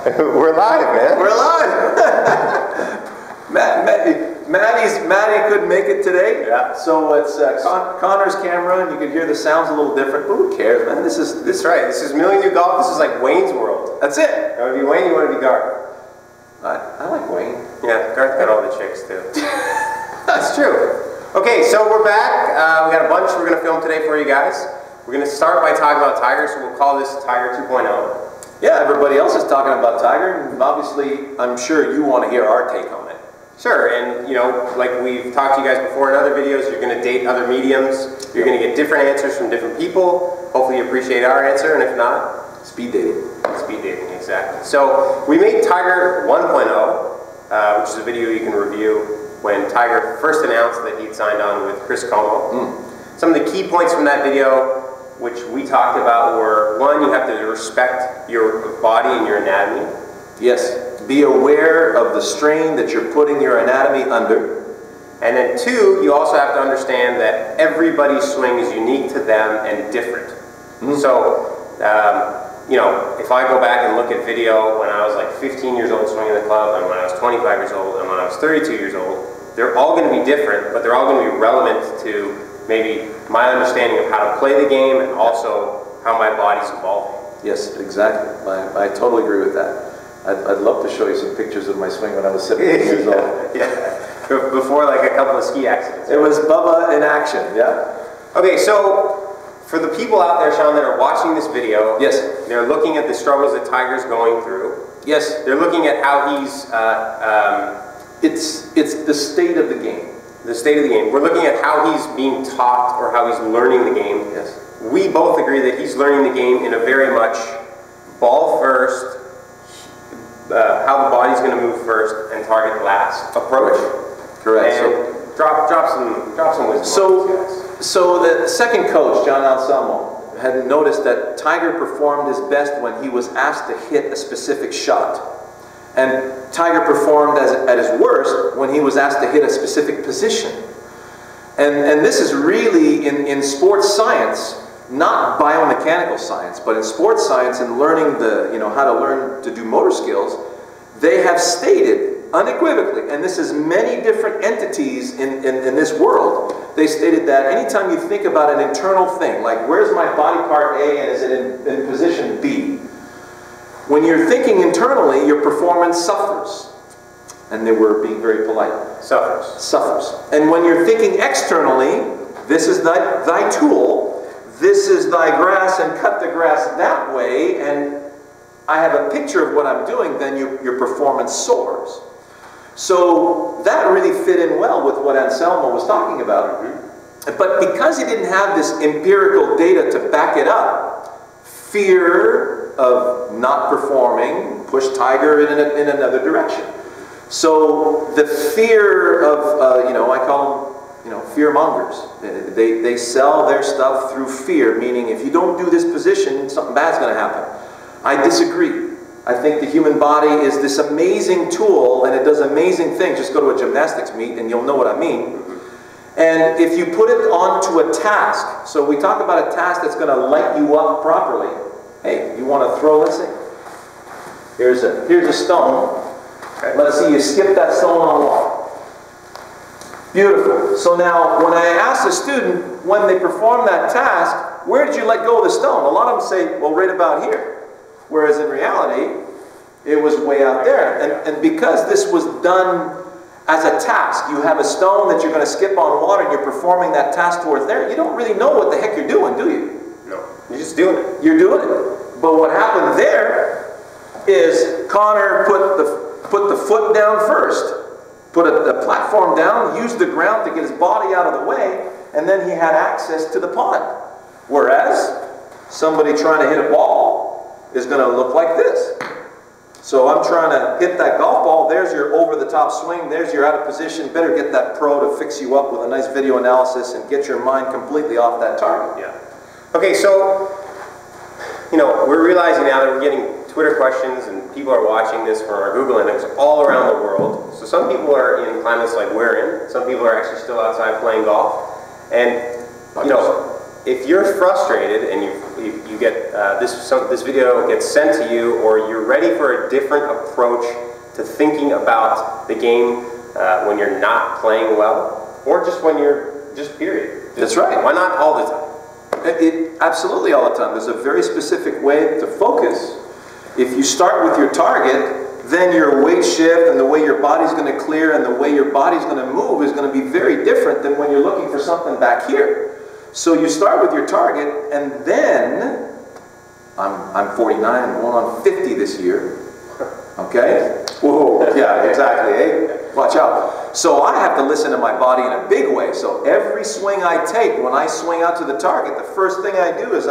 We're live, man. We're live. Maddie couldn't make it today. Yeah. So it's Connor's camera, and you can hear the sounds a little different. But who cares, man? This is right. This is Million New Golf. This is like Wayne's World. That's it. You want to be Wayne? You want to be Garth? I like Wayne. Yeah, Garth got all the chicks too. That's true. Okay, so we're back. We got a bunch we're going to film today for you guys. We're going to start by talking about Tiger, so we'll call this Tiger 2.0. Yeah, everybody else is talking about Tiger, and obviously, I'm sure you want to hear our take on it. Sure, and you know, like we've talked to you guys before in other videos, you're going to date other mediums. You're going to get different answers from different people. Hopefully you appreciate our answer, and if not, speed dating. Speed dating, exactly. So we made Tiger 1.0, which is a video you can review when Tiger first announced that he'd signed on with Chris Como. Some of the key points from that video, which we talked about, were one, you have to respect your body and your anatomy. Yes. Be aware of the strain that you're putting your anatomy under. And then two, you also have to understand that everybody's swing is unique to them and different. So, you know, if I go back and look at video when I was like 15 years old swinging the club, and when I was 25 years old, and when I was 32 years old, they're all going to be different, but they're all going to be relevant to maybe my understanding of how to play the game and also how my body's evolving. Yes, exactly. I totally agree with that. I'd love to show you some pictures of my swing when I was 17 years old. Yeah, before like a couple of ski accidents. It was Bubba in action, yeah. Okay, so for the people out there, Sean, that are watching this video, yes, they're looking at the struggles that Tiger's going through. Yes. They're looking at how he's... it's the state of the game. The state of the game. We're looking at how he's being taught or how he's learning the game. Yes. We both agree that he's learning the game in a very much ball first, how the body's going to move first and target last approach. Correct. And drop some wisdom. So the second coach, John Anselmo, had noticed that Tiger performed his best when he was asked to hit a specific shot. And Tiger performed at his worst when he was asked to hit a specific position. And this is really, in sports science, not biomechanical science, but in sports science and learning how to learn to do motor skills, they have stated unequivocally, and this is many different entities in this world, they stated that anytime you think about an internal thing, like where's my body part A and is it in position B? When you're thinking internally, your performance suffers. And they were being very polite. Suffers. And when you're thinking externally, this is thy tool, this is thy grass, and cut the grass that way, and I have a picture of what I'm doing, then your performance soars. So that really fit in well with what Anselmo was talking about. But because he didn't have this empirical data to back it up, fear of not performing pushed Tiger in another direction. So the fear of, I call them, fear mongers. They sell their stuff through fear, meaning if you don't do this position, something bad's going to happen. I disagree. I think the human body is this amazing tool, and it does amazing things. Just go to a gymnastics meet and you'll know what I mean. And if you put it onto a task, so we talk about a task that's going to light you up properly. Hey, you want to throw, let's see. Here's a stone. Let's see you skip that stone on the wall. Beautiful. So now, when I ask a student when they perform that task, where did you let go of the stone? A lot of them say, well, right about here. Whereas in reality, it was way out there. And because this was done as a task, you have a stone that you're going to skip on water and you're performing that task towards there, you don't really know what the heck you're doing, do you? No. You're just doing it. You're doing it. But what happened there is Connor put the foot down first, put the platform down, used the ground to get his body out of the way, and then he had access to the pond. Whereas somebody trying to hit a ball is going to look like this. So I'm trying to hit that golf ball, there's your over-the-top swing, there's your out of position, better get that pro to fix you up with a nice video analysis and get your mind completely off that target. Yeah. Okay, so, we're realizing now that we're getting Twitter questions and people are watching this from our Google Analytics all around the world. So some people are in climates like we're in, some people are actually still outside playing golf. And, if you're frustrated and you get this video gets sent to you, or you're ready for a different approach to thinking about the game when you're not playing well, or just when you're period. That's right. Why not all the time? Absolutely all the time. There's a very specific way to focus. If you start with your target, then your weight shift and the way your body's going to clear and the way your body's going to move is going to be very different than when you're looking for something back here. So you start with your target, and then I'm 49, I'm going on 50 this year. Okay? Whoa, yeah, exactly. Hey, watch out. So I have to listen to my body in a big way. So every swing I take, when I swing out to the target, the first thing I do is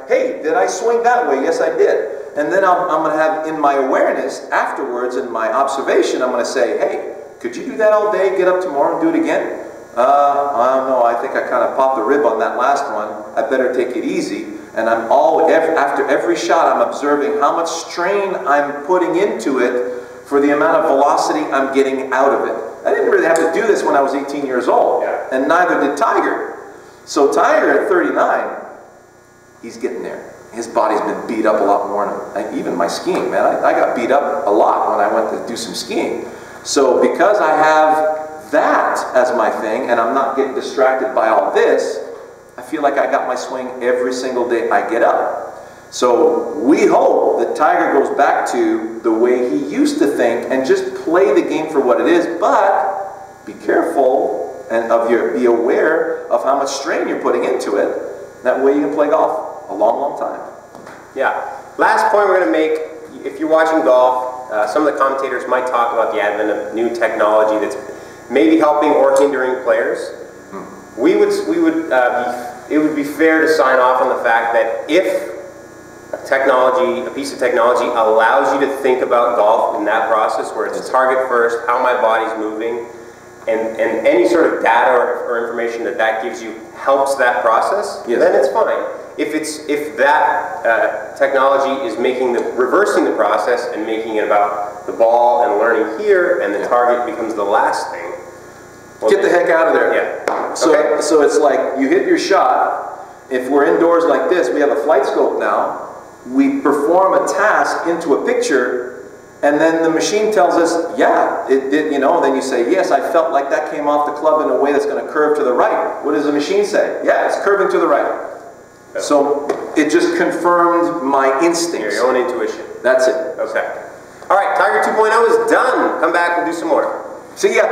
hey, did I swing that way? Yes, I did. And then I'm going to have in my awareness afterwards, in my observation, I'm going to say, hey, could you do that all day, get up tomorrow and do it again? I don't know, I think I kind of popped the rib on that last one. I better take it easy. And after every shot, I'm observing how much strain I'm putting into it for the amount of velocity I'm getting out of it. I didn't really have to do this when I was 18 years old, and neither did Tiger. So Tiger at 39, he's getting there. His body's been beat up a lot more. Even my skiing, man, I got beat up a lot when I went to do some skiing. So because I have that as my thing, and I'm not getting distracted by all this, I feel like I got my swing every single day I get up. So we hope that Tiger goes back to the way he used to think and just play the game for what it is, but be careful and be aware of how much strain you're putting into it. That way you can play golf a long, long time. Yeah. Last point we're going to make, if you're watching golf, some of the commentators might talk about the advent of new technology that's maybe helping or hindering players. It would be fair to sign off on the fact that if a piece of technology allows you to think about golf in that process, where it's target first, how my body's moving, and any sort of data or information that gives you helps that process, then it's fine. If that technology is reversing the process and making it about the ball and learning here, and the target becomes the last thing, well, get the heck out of there. Yeah. So it's like you hit your shot. If we're indoors like this, we have a flight scope now. We perform a task into a picture, and then the machine tells us, yeah, it did, then you say, yes, I felt like that came off the club in a way that's going to curve to the right. What does the machine say? Yeah, it's curving to the right. So it just confirmed my instincts. Your own intuition. That's it. Okay. All right, Tiger 2.0 is done. Come back and do some more. See ya.